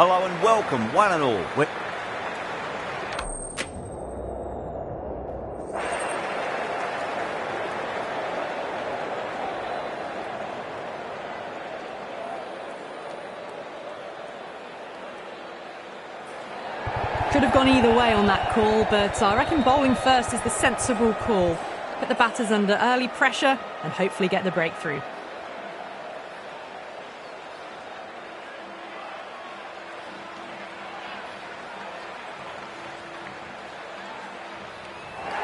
Hello and welcome, one and all. Could have gone either way on that call, but I reckon bowling first is the sensible call. Put the batters under early pressure and hopefully get the breakthrough.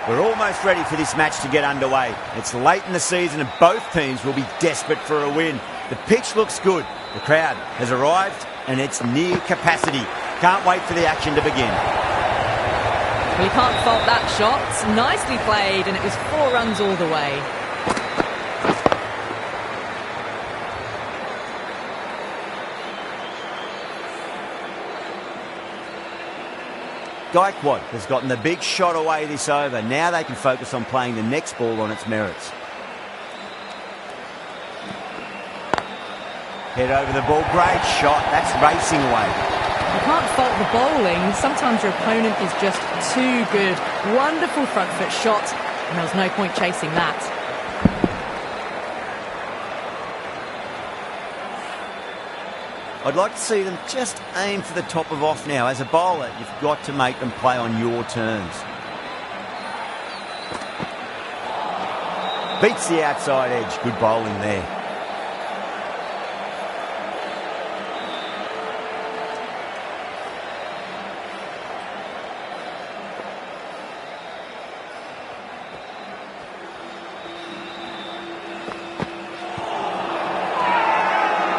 We're almost ready for this match to get underway. It's late in the season and both teams will be desperate for a win. The pitch looks good. The crowd has arrived and it's near capacity. Can't wait for the action to begin. Well, you can't fault that shot. Nicely played, and it was 4 runs all the way. Gaikwad has gotten the big shot away this over. Now they can focus on playing the next ball on its merits. Head over the ball. Great shot. That's racing away. You can't fault the bowling. Sometimes your opponent is just too good. Wonderful front foot shot, and there was no point chasing that. I'd like to see them just aim for the top of off now. As a bowler, you've got to make them play on your terms. Beats the outside edge. Good bowling there.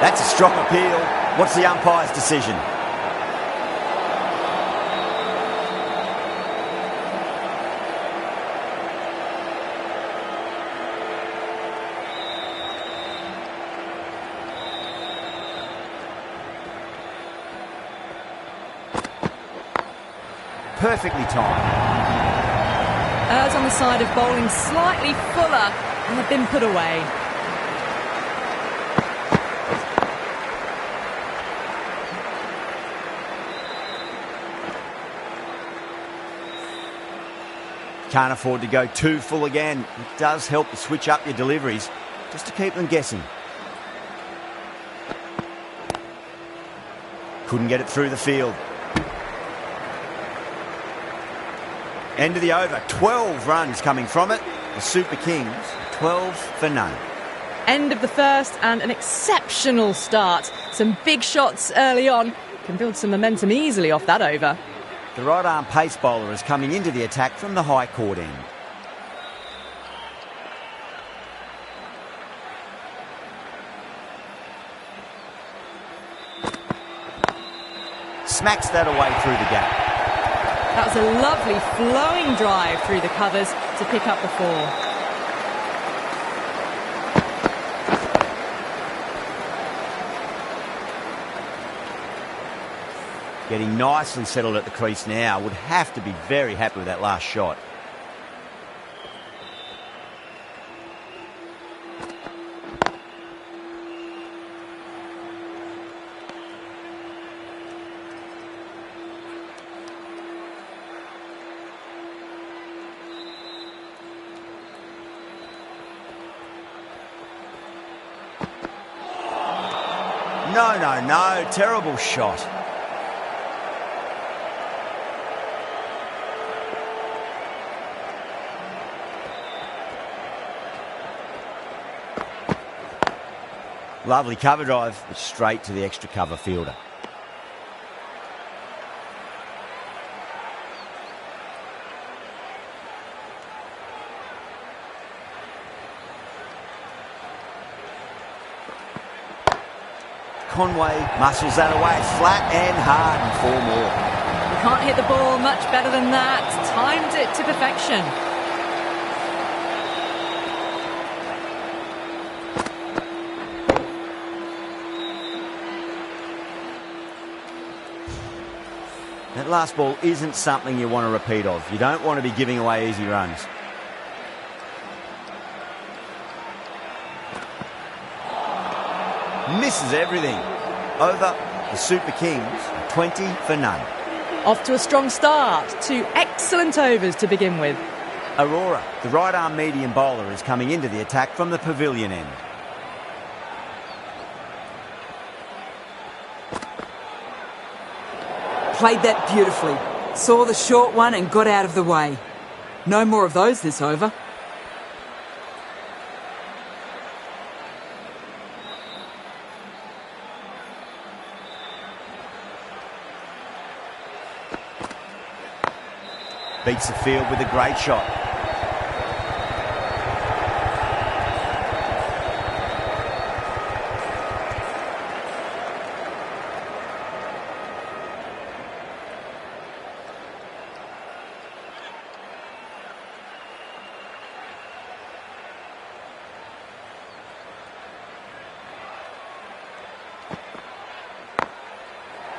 That's a strong appeal. What's the umpire's decision? Perfectly timed. Errs on the side of bowling slightly fuller, and have been put away. Can't afford to go too full again. It does help to switch up your deliveries, just to keep them guessing. Couldn't get it through the field. End of the over. 12 runs coming from it. The Super Kings, 12 for none. End of the first and an exceptional start. Some big shots early on. Can build some momentum easily off that over. The right-arm pace bowler is coming into the attack from the high court end. Smacks that away through the gap. That was a lovely flowing drive through the covers to pick up the 4. Getting nicely settled at the crease now. Would have to be very happy with that last shot. No. Terrible shot. Lovely cover drive, but straight to the extra cover fielder. Conway muscles that away, flat and hard, and 4 more. You can't hit the ball much better than that. Timed it to perfection. That last ball isn't something you want to repeat of. You don't want to be giving away easy runs. Misses everything. Over The Super Kings, 20 for none. Off to a strong start. 2 excellent overs to begin with. Aurora, the right-arm medium bowler, is coming into the attack from the pavilion end. Played that beautifully. Saw the short one and got out of the way. No more of those this over. Beats the field with a great shot.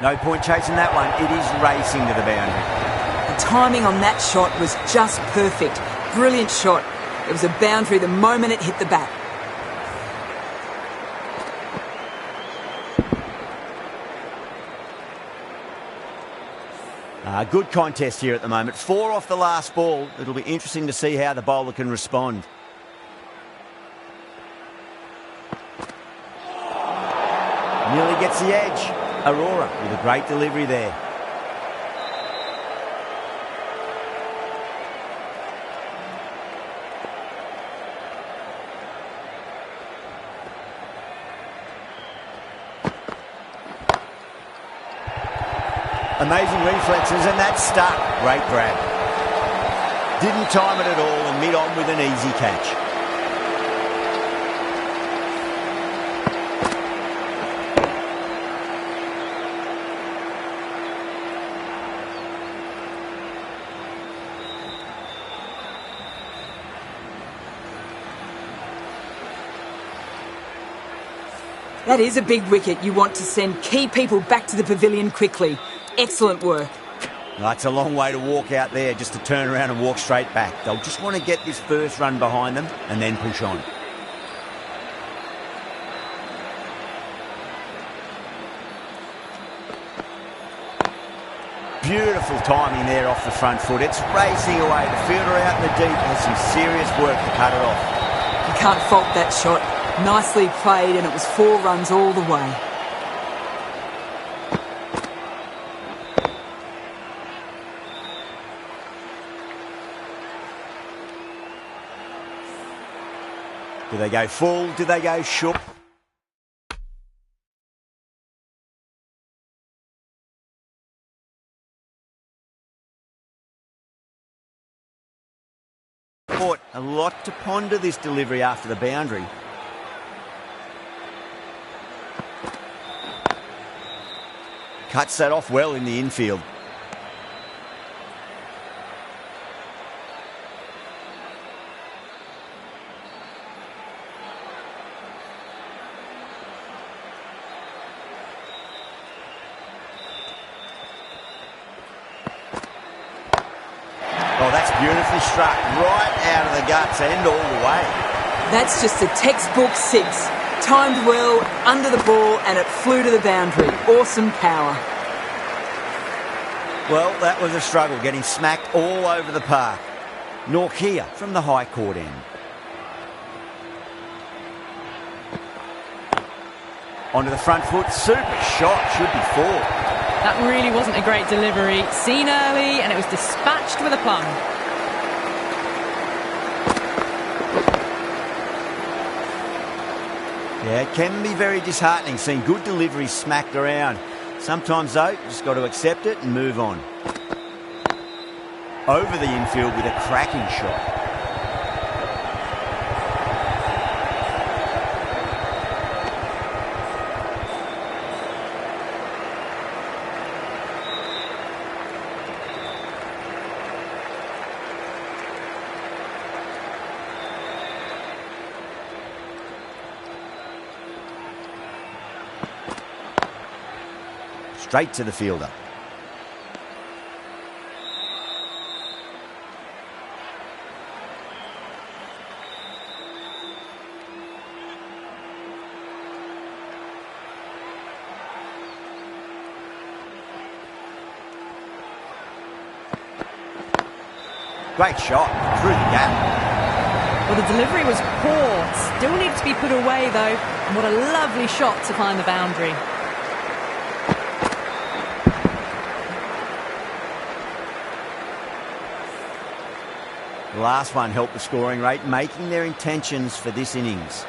No point chasing that one. It is racing to the boundary. The timing on that shot was just perfect. Brilliant shot. It was a boundary the moment it hit the bat. Good contest here at the moment. 4 off the last ball. It'll be interesting to see how the bowler can respond. Nearly gets the edge. Aurora with a great delivery there. Amazing reflexes, and that's stuck. Great grab. Didn't time it at all and mid-on with an easy catch. That is a big wicket. You want to send key people back to the pavilion quickly. Excellent work. That's a long way to walk out there just to turn around and walk straight back. They'll just want to get this first run behind them and then push on. Beautiful timing there off the front foot. It's racing away. The fielder out in the deep has some serious work to cut it off. You can't fault that shot. Nicely played, and it was 4 runs all the way. Do they go full? Do they go short? A lot to ponder this delivery after the boundary. Cuts that off well in the infield. Oh, that's beautifully struck right out of the guts and all the way. That's just a textbook 6. Timed well, under the ball, and it flew to the boundary. Awesome power. Well, that was a struggle, getting smacked all over the park. Norkia from the high court end. Onto the front foot, super shot, should be 4. That really wasn't a great delivery. Seen early, and it was dispatched with a plum. Yeah, it can be very disheartening seeing good deliveries smacked around. Sometimes, though, you just got to accept it and move on. Over the infield with a cracking shot. Straight to the fielder. Great shot through the gap. Well, the delivery was poor. Still needs to be put away, though. And what a lovely shot to find the boundary. The last one helped the scoring rate, making their intentions for this innings.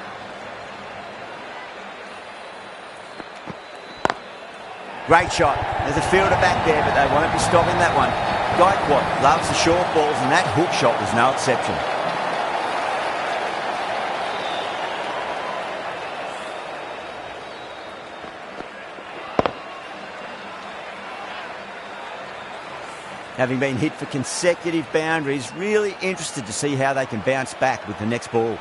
Great shot. There's a fielder back there, but they won't be stopping that one. Gaikwad loves the short balls, and that hook shot was no exception. Having been hit for consecutive boundaries, really interested to see how they can bounce back with the next ball.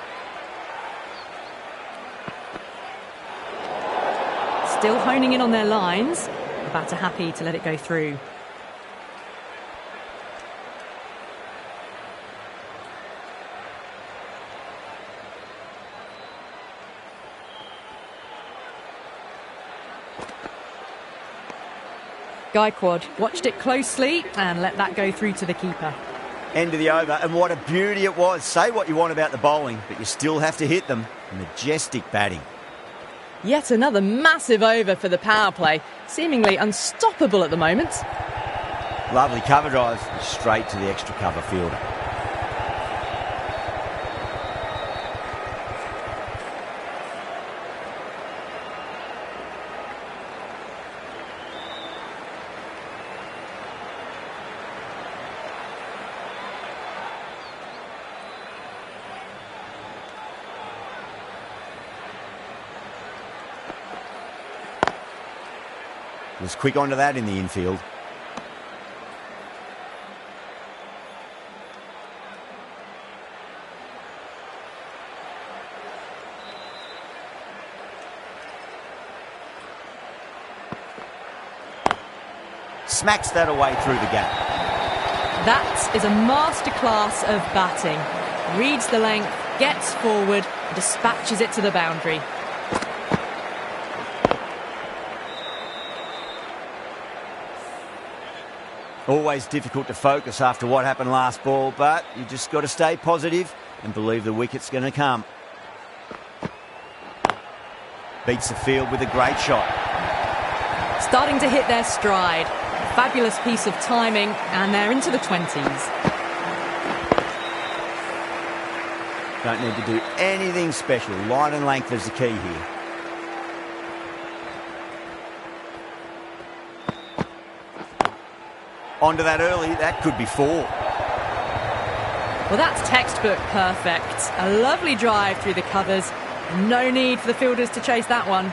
Still honing in on their lines. The batter happy to let it go through. Gaikwad watched it closely and let that go through to the keeper. End of the over, and what a beauty it was. Say what you want about the bowling, but you still have to hit them. Majestic batting. Yet another massive over for the power play, seemingly unstoppable at the moment. Lovely cover drive, straight to the extra cover fielder. Was quick onto that in the infield. Smacks that away through the gap. That is a masterclass of batting. Reads the length, gets forward, and dispatches it to the boundary. Always difficult to focus after what happened last ball, but you just got to stay positive and believe the wicket's going to come. Beats the field with a great shot. Starting to hit their stride. Fabulous piece of timing, and they're into the 20s. Don't need to do anything special. Line and length is the key here. Onto that early, that could be 4. Well, that's textbook perfect. A lovely drive through the covers. No need for the fielders to chase that one.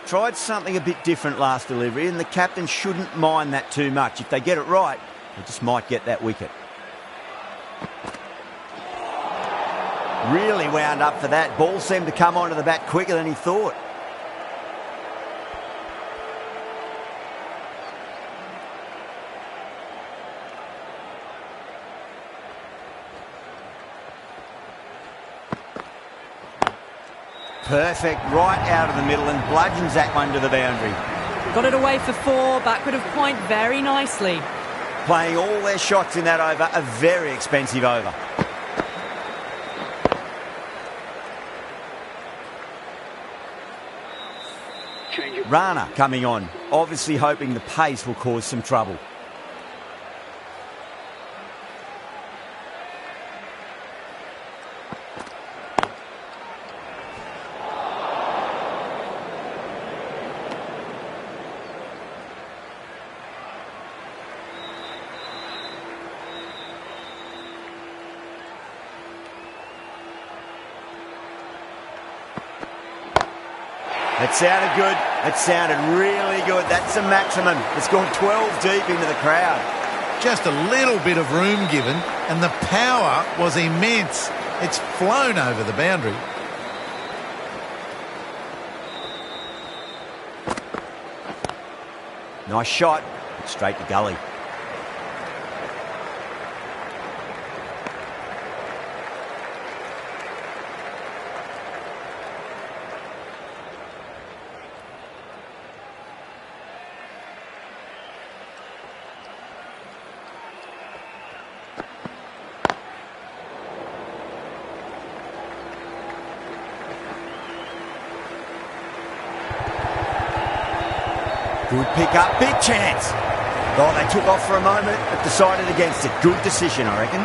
Tried something a bit different last delivery, and the captain shouldn't mind that too much. If they get it right, they just might get that wicket. Really wound up for that. Ball seemed to come onto the bat quicker than he thought. Perfect, right out of the middle, and bludgeons that one to the boundary. Got it away for 4, backward of point very nicely. Playing all their shots in that over, a very expensive over. Rana coming on, obviously hoping the pace will cause some trouble. It sounded good. It sounded really good. That's the maximum. It's gone 12 deep into the crowd. Just a little bit of room given, and the power was immense. It's flown over the boundary. Nice shot. Straight to gully. Good pick up, big chance. Oh, they took off for a moment, but decided against it. Good decision, I reckon.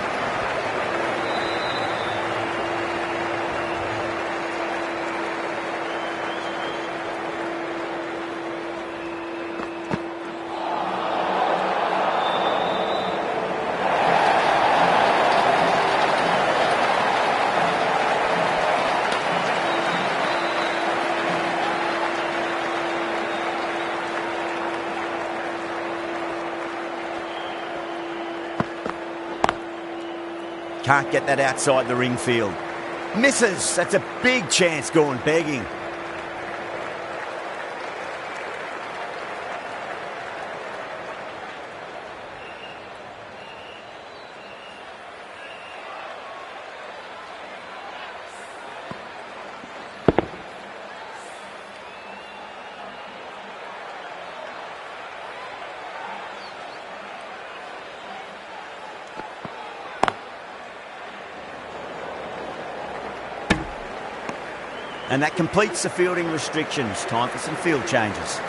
Can't get that outside the ring field. Misses. That's a big chance going begging. And that completes the fielding restrictions. Time for some field changes.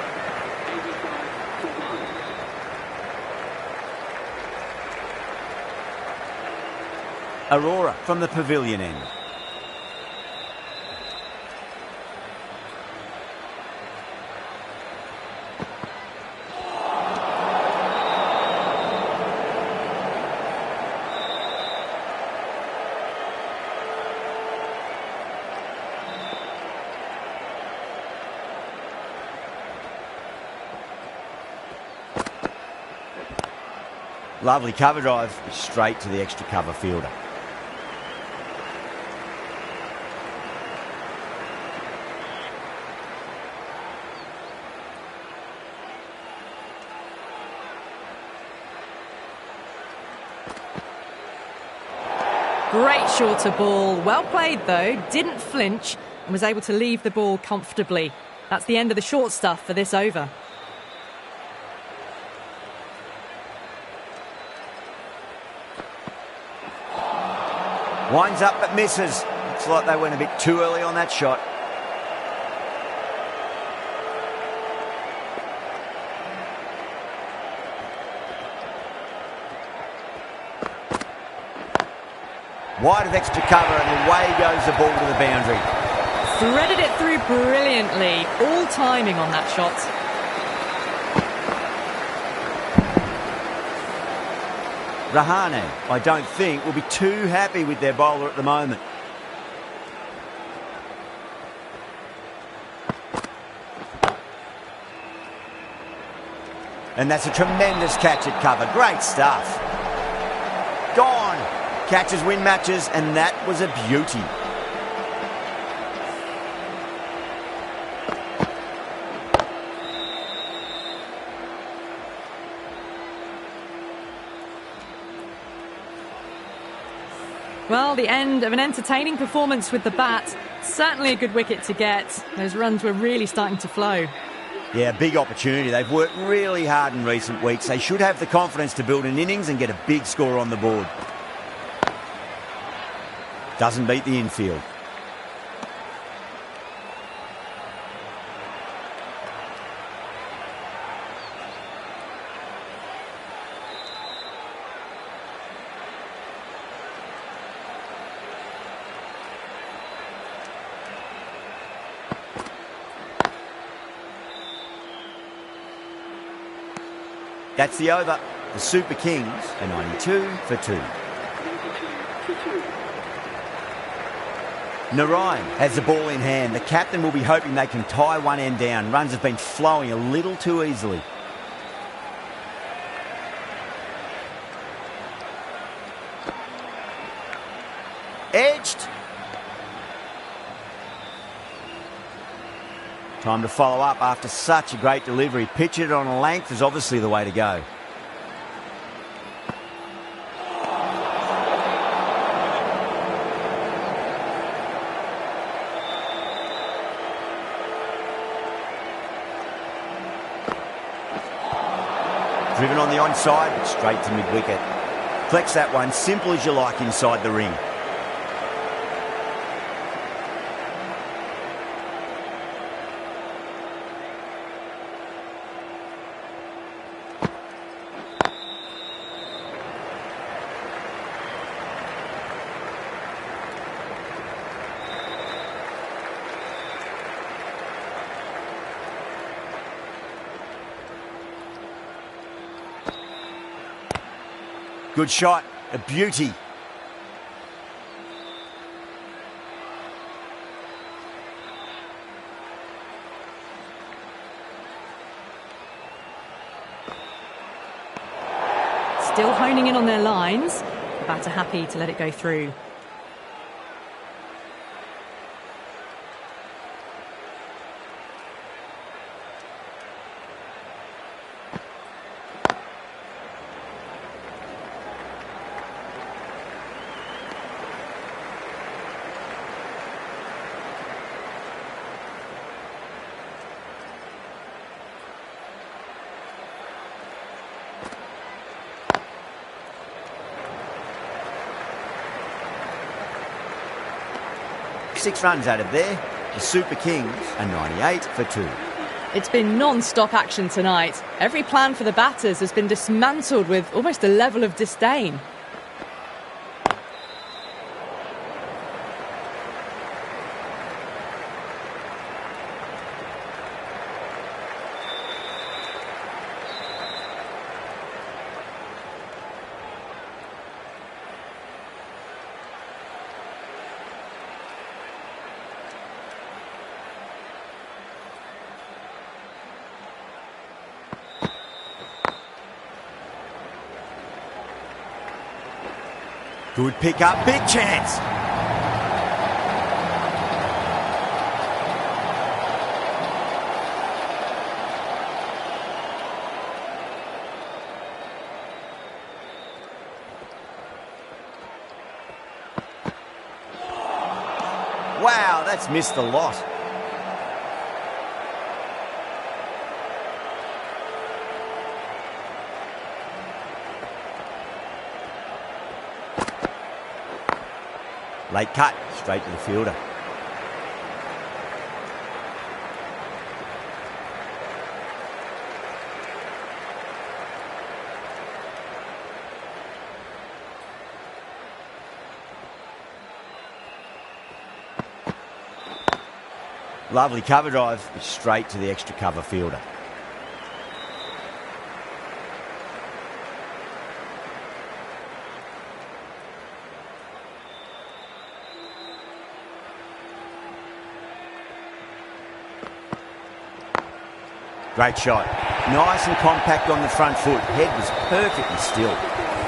Aurora from the pavilion end. Lovely cover drive, straight to the extra cover fielder. Great shorter ball. Well played, though. Didn't flinch and was able to leave the ball comfortably. That's the end of the short stuff for this over. Winds up but misses. Looks like they went a bit too early on that shot. Wide of extra cover and away goes the ball to the boundary. Threaded it through brilliantly. All timing on that shot. Rahane, I don't think, will be too happy with their bowler at the moment. And that's a tremendous catch at cover. Great stuff. Gone. Catches win matches, and that was a beauty. Well, the end of an entertaining performance with the bat. Certainly a good wicket to get. Those runs were really starting to flow. Yeah, big opportunity. They've worked really hard in recent weeks. They should have the confidence to build an innings and get a big score on the board. Doesn't beat the infield. That's the over. The Super Kings are 92 for 2. Narayan has the ball in hand. The captain will be hoping they can tie one end down. Runs have been flowing a little too easily. Edged. Time to follow up after such a great delivery. Pitch it on a length is obviously the way to go. Driven on the onside, but straight to mid-wicket. Flex that one, simple as you like inside the ring. Good shot. A beauty. Still honing in on their lines. The batter happy to let it go through. Six runs out of there. The Super Kings are 98 for 2. It's been non-stop action tonight. Every plan for the batters has been dismantled with almost a level of disdain. Good pick up, big chance. Wow, that's missed a lot. Late cut, straight to the fielder. Lovely cover drive, straight to the extra cover fielder. Great shot. Nice and compact on the front foot. Head was perfectly still.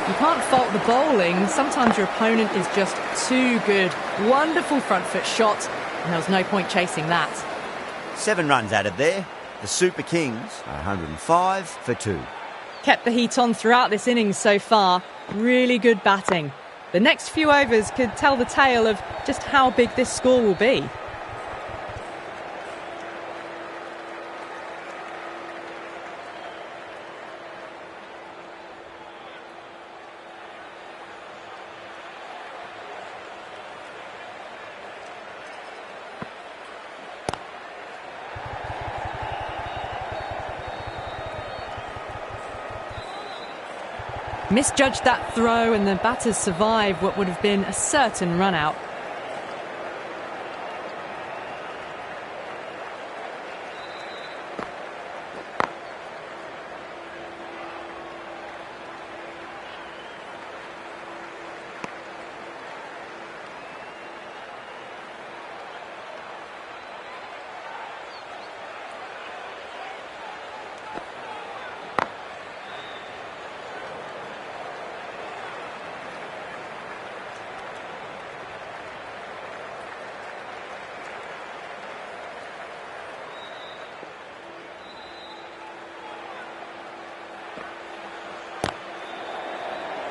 You can't fault the bowling. Sometimes your opponent is just too good. Wonderful front foot shot, and there was no point chasing that. 7 runs out of there. The Super Kings are 105 for 2. Kept the heat on throughout this innings so far. Really good batting. The next few overs could tell the tale of just how big this score will be. Misjudged that throw and the batters survived what would have been a certain run out.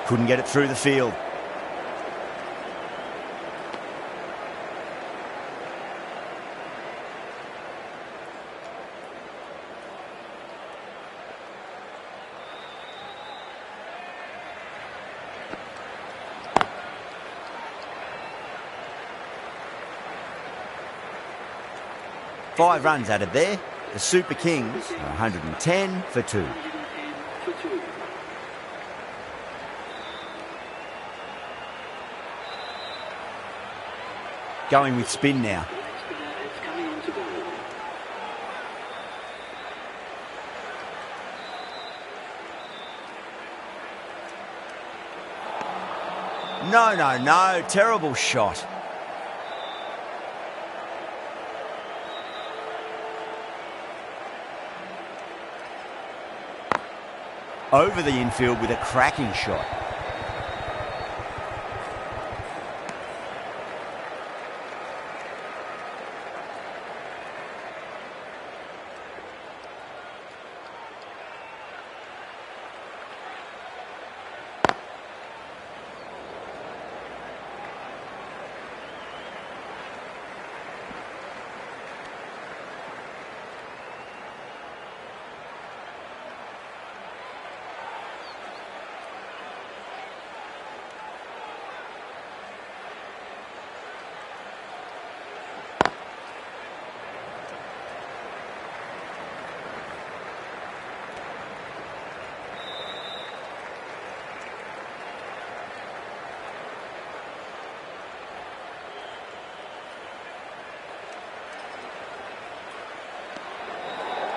Couldn't get it through the field. Five runs out of there. The Super Kings are 110 for 2. Going with spin now. No. Terrible shot. Over the infield with a cracking shot.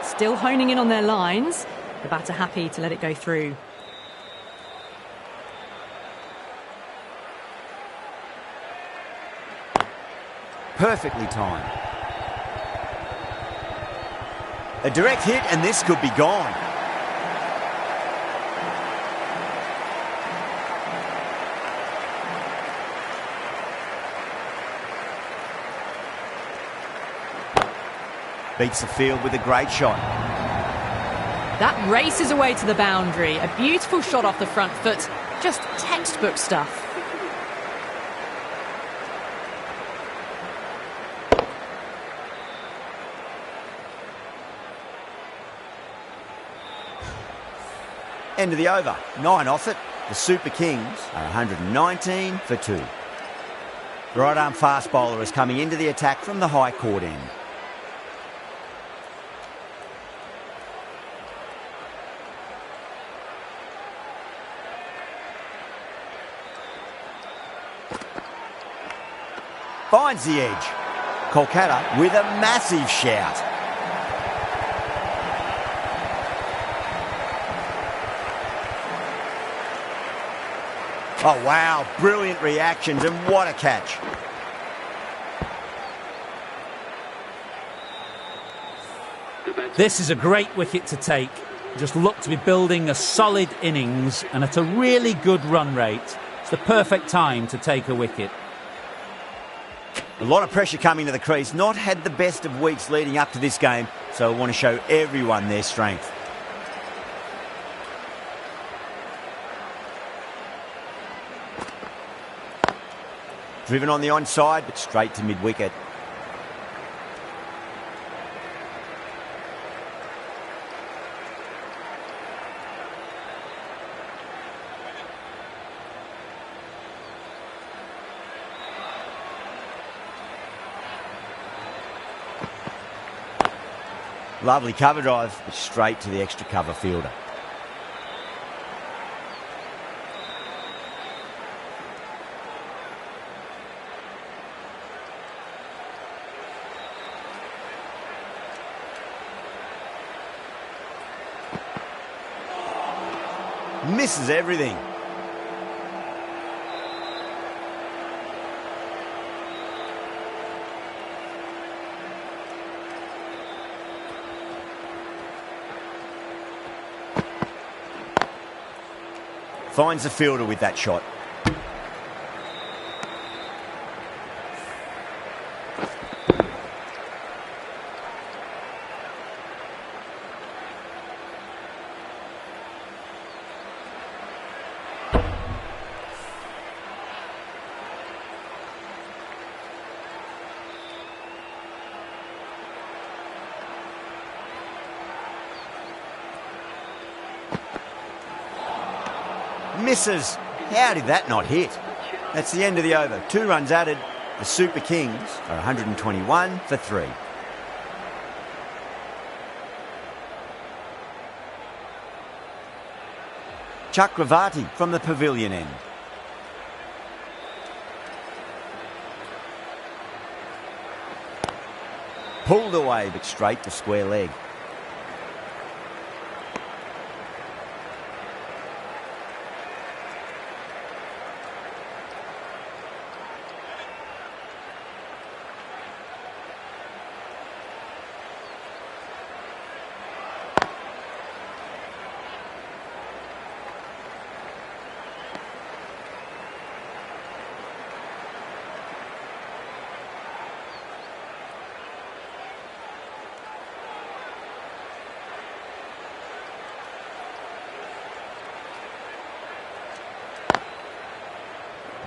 Still honing in on their lines. The batter happy to let it go through. Perfectly timed. A direct hit and this could be gone. Beats the field with a great shot. That races away to the boundary. A beautiful shot off the front foot. Just textbook stuff. End of the over. 9 off it. The Super Kings are 119 for 2. The right arm fast bowler is coming into the attack from the high court end. Finds the edge. Kolkata with a massive shout. Oh wow, brilliant reactions and what a catch. This is a great wicket to take. Just look to be building a solid innings and at a really good run rate. It's the perfect time to take a wicket. A lot of pressure coming to the crease. Not had the best of weeks leading up to this game, so I want to show everyone their strength. Driven on the onside, but straight to mid-wicket. Lovely cover drive, but straight to the extra cover fielder. Misses everything. Finds the fielder with that shot. Misses. How did that not hit? That's the end of the over. 2 runs added. The Super Kings are 121 for 3. Chakravarti from the pavilion end. Pulled away but straight to square leg.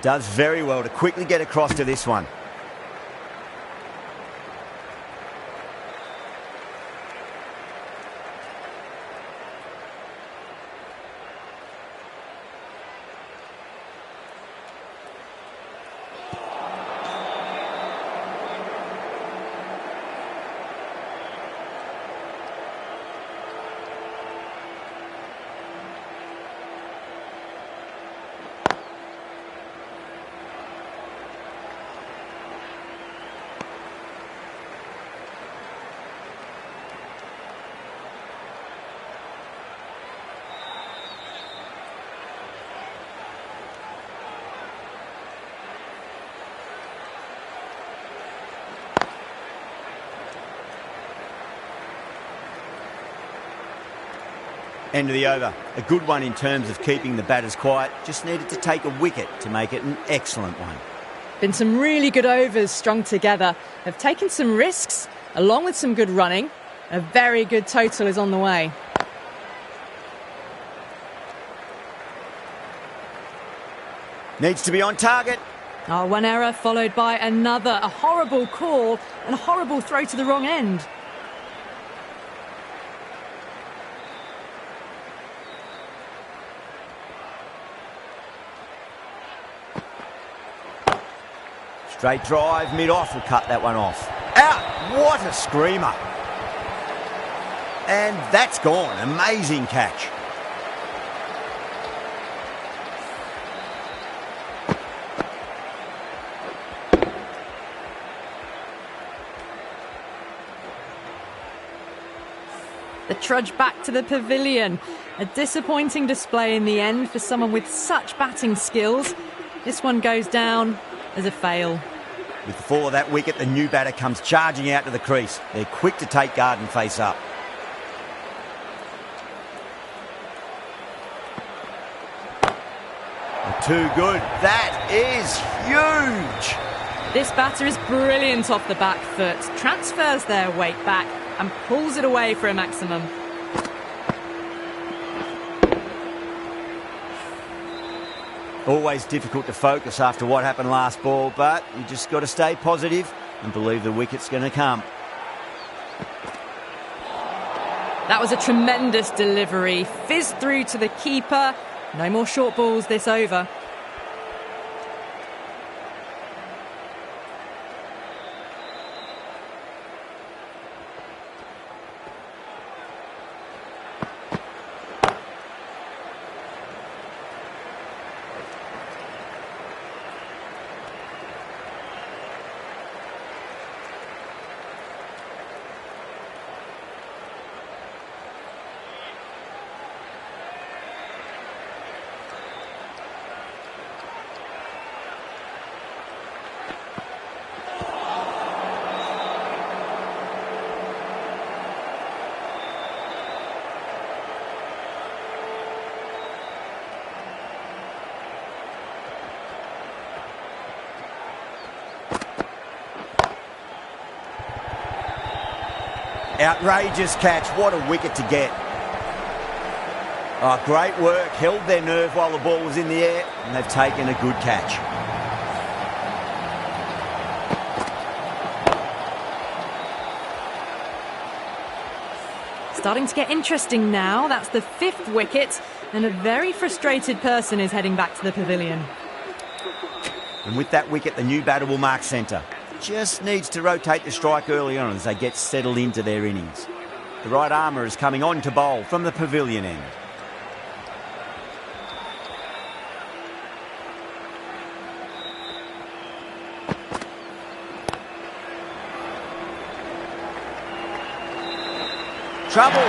Does very well to quickly get across to this one. End of the over. A good one in terms of keeping the batters quiet. Just needed to take a wicket to make it an excellent one. Been some really good overs strung together. Have taken some risks, along with some good running. A very good total is on the way. Needs to be on target. Oh, one error followed by another. A horrible call and a horrible throw to the wrong end. Straight drive, mid-off, will cut that one off. Out! What a screamer. And that's gone. Amazing catch. The trudge back to the pavilion. A disappointing display in the end for someone with such batting skills. This one goes down as a fail. With the fall of that wicket, the new batter comes charging out to the crease. They're quick to take guard and face up. Too good. That is huge. This batter is brilliant off the back foot. Transfers their weight back and pulls it away for a maximum. Always difficult to focus after what happened last ball, but you just got to stay positive and believe the wicket's going to come. That was a tremendous delivery. Fizzed through to the keeper. No more short balls this over. Outrageous catch. What a wicket to get. Oh, great work. Held their nerve while the ball was in the air, and they've taken a good catch. Starting to get interesting now. That's the 5th wicket, and a very frustrated person is heading back to the pavilion. And with that wicket, the new batter will mark centre. Just needs to rotate the strike early on as they get settled into their innings. The right armour is coming on to bowl from the pavilion end. Trouble!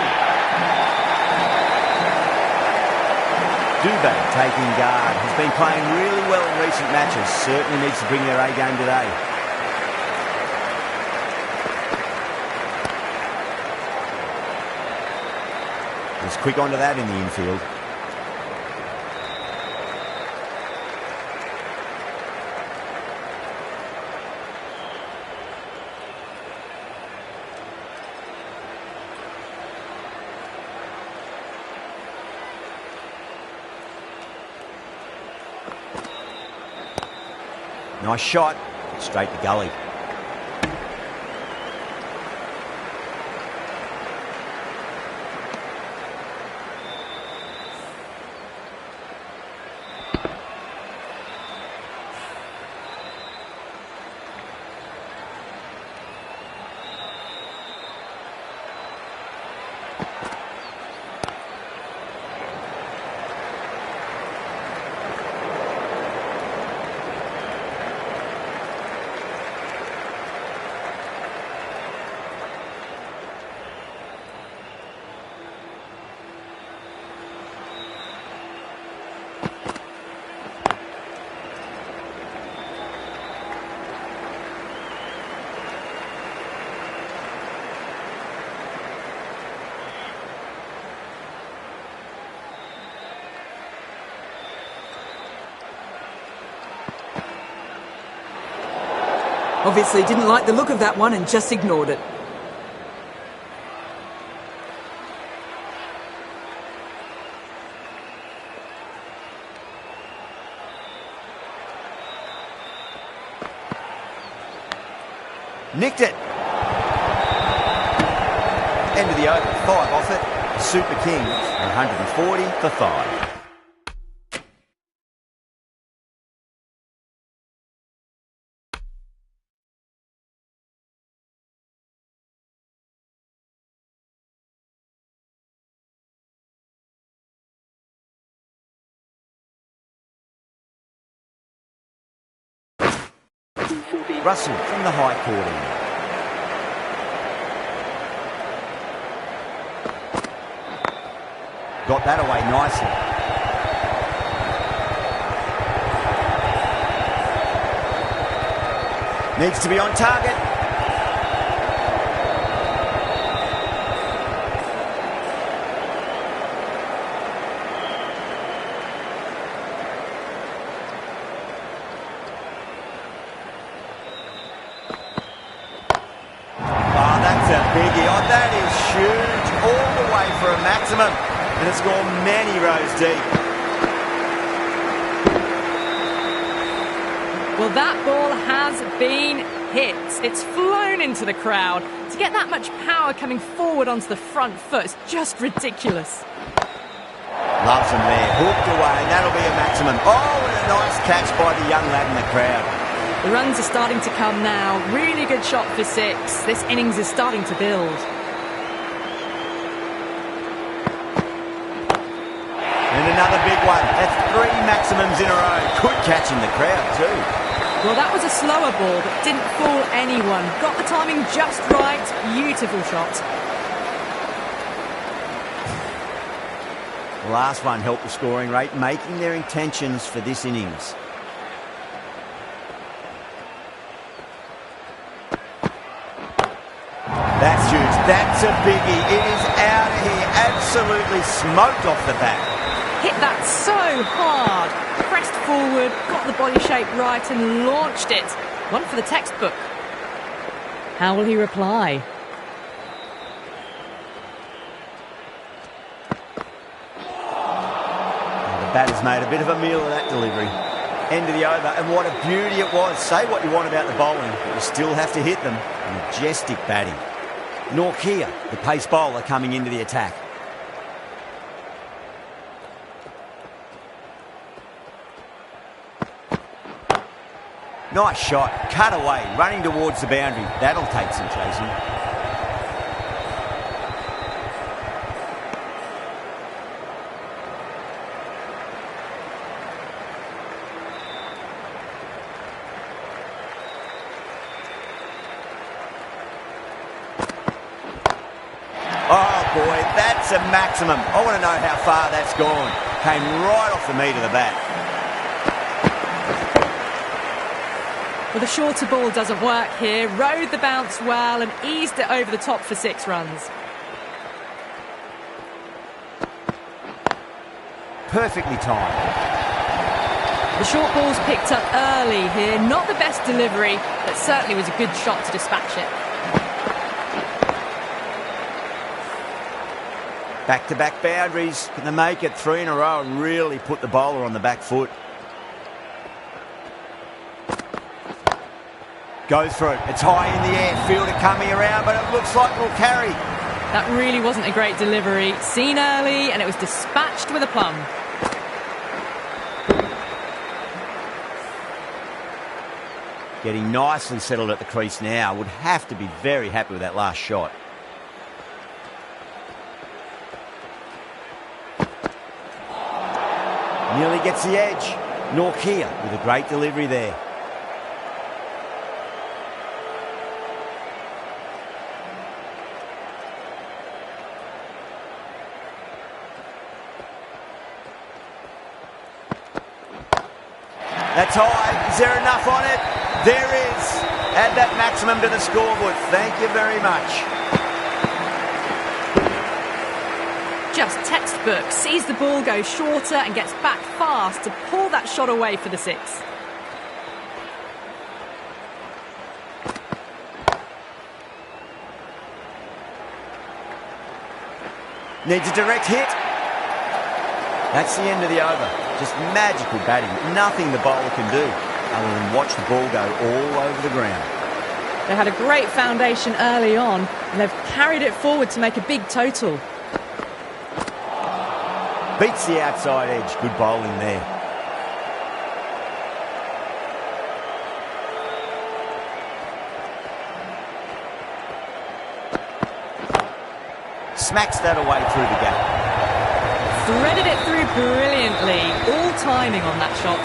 Dubé taking guard. Has been playing really well in recent matches. Certainly needs to bring their A game today. Was quick onto that in the infield. Nice shot, straight to gully. Obviously didn't like the look of that one and just ignored it. Nicked it. End of the over, 5 off it. Super Kings, 140 for 5. Russell from the high court end. Got that away nicely. Needs to be on target. Biggie. Oh, that is huge. All the way for a maximum. And it's gone many rows deep. Well, that ball has been hit. It's flown into the crowd. To get that much power coming forward onto the front foot is just ridiculous. Loves him there. Hooked away. And that'll be a maximum. Oh, and a nice catch by the young lad in the crowd. The runs are starting to come now. Really good shot for 6. This innings is starting to build. And another big one. That's 3 maximums in a row. Good catch in the crowd too. Well, that was a slower ball, but didn't fool anyone. Got the timing just right. Beautiful shot. The last one helped the scoring rate, making their intentions for this innings. That's huge. That's a biggie. It is out of here. Absolutely smoked off the bat. Hit that so hard. Pressed forward, got the body shape right and launched it. One for the textbook. How will he reply? The batter's made a bit of a meal of that delivery. End of the over, and what a beauty it was. Say what you want about the bowling, but you still have to hit them. Majestic batting. Norkia, the pace bowler, coming into the attack. Nice shot, cut away, running towards the boundary. That'll take some chasing. Oh boy, that's a maximum. I want to know how far that's gone. Came right off the meat of the bat. Well, the shorter ball doesn't work here. Rode the bounce well and eased it over the top for 6 runs. Perfectly timed. The short ball's picked up early here. Not the best delivery, but certainly was a good shot to dispatch it. Back-to-back boundaries. Can they make it 3 in a row and really put the bowler on the back foot? Goes for it. It's high in the air. Fielder coming around, but it looks like we'll carry. That really wasn't a great delivery. Seen early, and it was dispatched with aplomb. Getting nicely settled at the crease now. Would have to be very happy with that last shot. Nearly gets the edge. Norkia with a great delivery there. That's high. Is there enough on it? There is. Add that maximum to the scoreboard. Thank you very much. Just textbook. Sees the ball go shorter and gets back fast to pull that shot away for the 6. Needs a direct hit. That's the end of the over. Just magical batting. Nothing the bowler can do other than watch the ball go all over the ground. They had a great foundation early on, and they've carried it forward to make a big total. Beats the outside edge. Good bowling there. Smacks that away through the gap. Threaded it through brilliantly. All timing on that shot.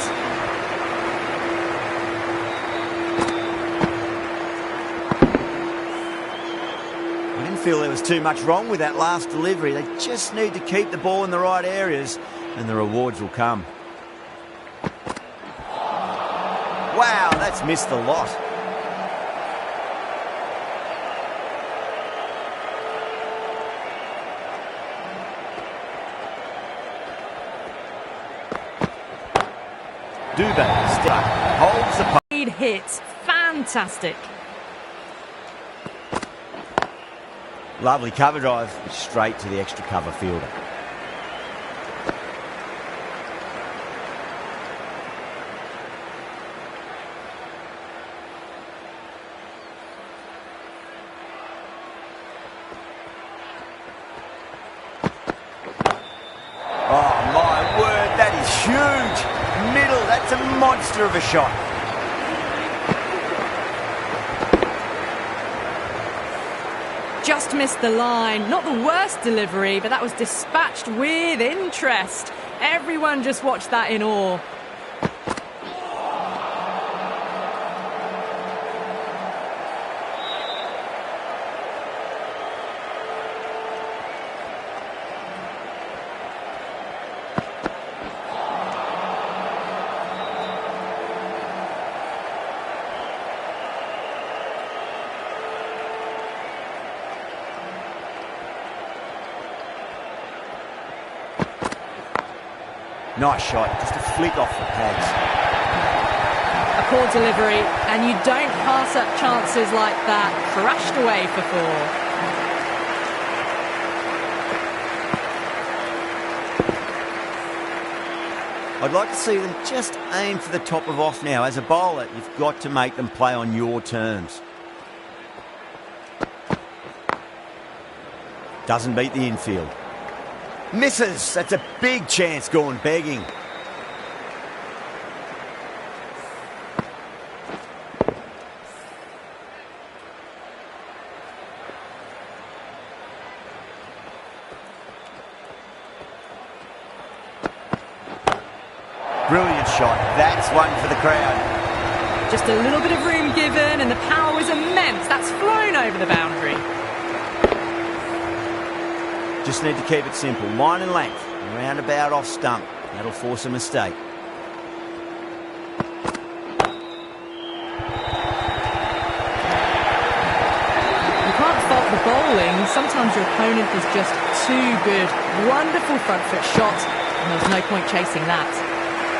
I didn't feel there was too much wrong with that last delivery. They just need to keep the ball in the right areas and the rewards will come. Wow, that's missed a lot. Dubé still holds the puck. Lead hits. Fantastic. Lovely cover drive straight to the extra cover fielder. Oh my word, that is huge. Middle, that's a monster of a shot. Just missed the line. Not the worst delivery, but that was dispatched with interest. Everyone just watched that in awe. Nice shot, just a flick off the pads. A poor delivery, and you don't pass up chances like that. Crashed away for 4. I'd like to see them just aim for the top of off now. As a bowler, you've got to make them play on your terms. Doesn't beat the infield. Misses. That's a big chance gone begging. Brilliant shot. That's one for the crowd. Just a little bit of room given, and the power was immense. That's flown over the boundary. Just need to keep it simple. Line and length. Roundabout off stump. That'll force a mistake. You can't fault the bowling. Sometimes your opponent is just too good. Wonderful front foot shot, and there's no point chasing that.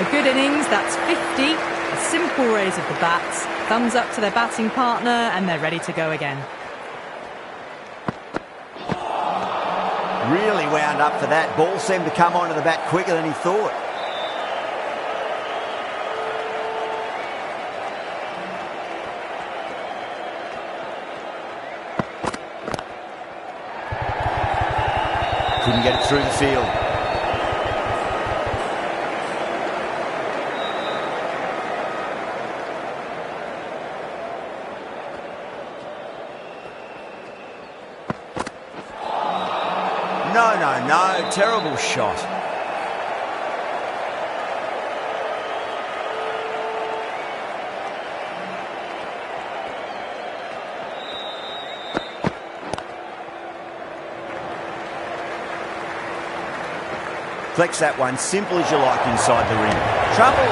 A good innings, that's 50. A simple raise of the bats. Thumbs up to their batting partner, and they're ready to go again. Really wound up for that. Ball seemed to come onto the bat quicker than he thought. Couldn't get it through the field. No. Terrible shot. Flex that one, simple as you like inside the ring. Trouble!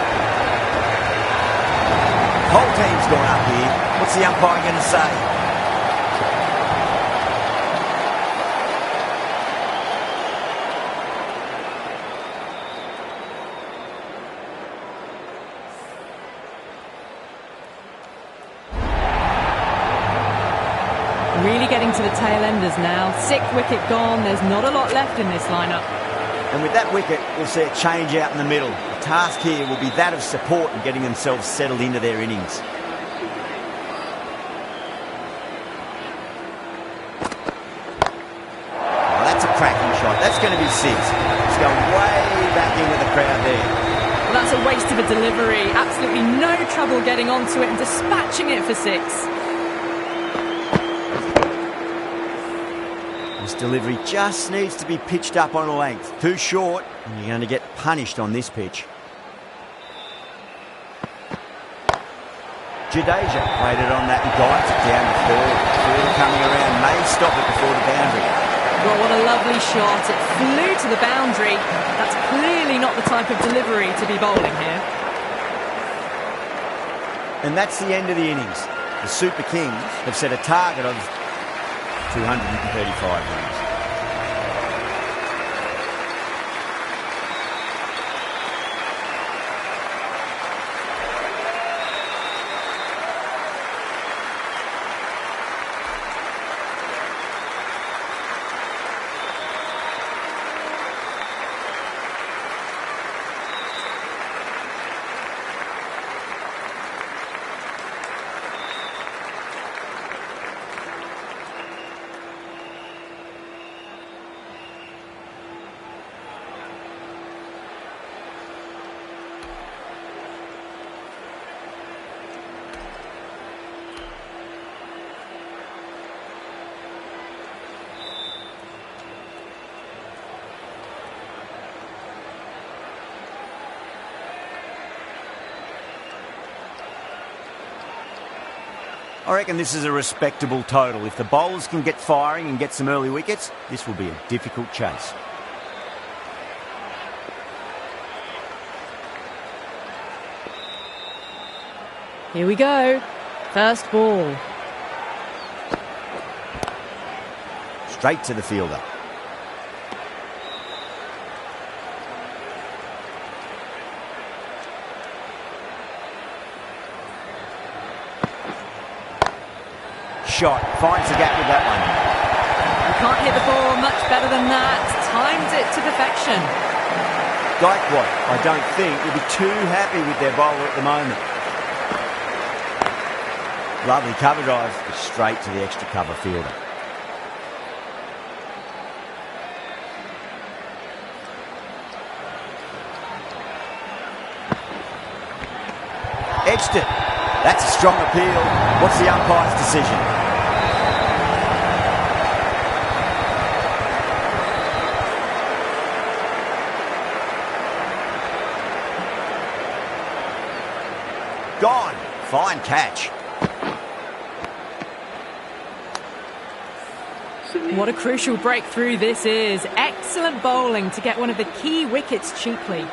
Whole team's gone up here. What's the umpire going to say? Really getting to the tail enders now. 6th wicket gone. There's not a lot left in this lineup. And with that wicket, we'll see a change out in the middle. The task here will be that of support and getting themselves settled into their innings. Oh, that's a cracking shot. That's going to be 6. It's going way back in with the crowd there. Well, that's a waste of a delivery. Absolutely no trouble getting onto it and dispatching it for 6. This delivery just needs to be pitched up on a length. Too short, and you're going to get punished on this pitch. Jadeja played it on that and guides it down the third. Fielder coming around may stop it before the boundary. Well, what a lovely shot. It flew to the boundary. That's clearly not the type of delivery to be bowling here. And that's the end of the innings. The Super Kings have set a target of 235 runs. I reckon this is a respectable total. If the bowlers can get firing and get some early wickets, this will be a difficult chase. Here we go. First ball. Straight to the fielder. Shot, finds the gap with that one. You can't hit the ball much better than that. Timed it to perfection. Gaikwad, I don't think, will be too happy with their bowler at the moment. Lovely cover drive, straight to the extra cover fielder. Edged it. That's a strong appeal. What's the umpire's decision? Gone. Fine catch. What a crucial breakthrough this is. Excellent bowling to get one of the key wickets cheaply.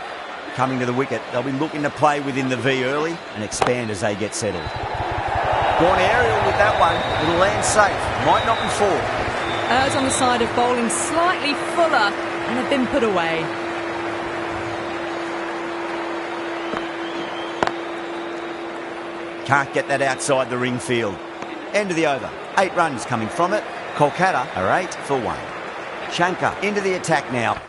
Coming to the wicket, they'll be looking to play within the V early and expand as they get settled. Gone aerial with that one. It'll land safe. Might not be 4. Errs on the side of bowling slightly fuller and have been put away. Can't get that outside the ring field. End of the over. 8 runs coming from it. Kolkata are 8 for 1. Shankar into the attack now.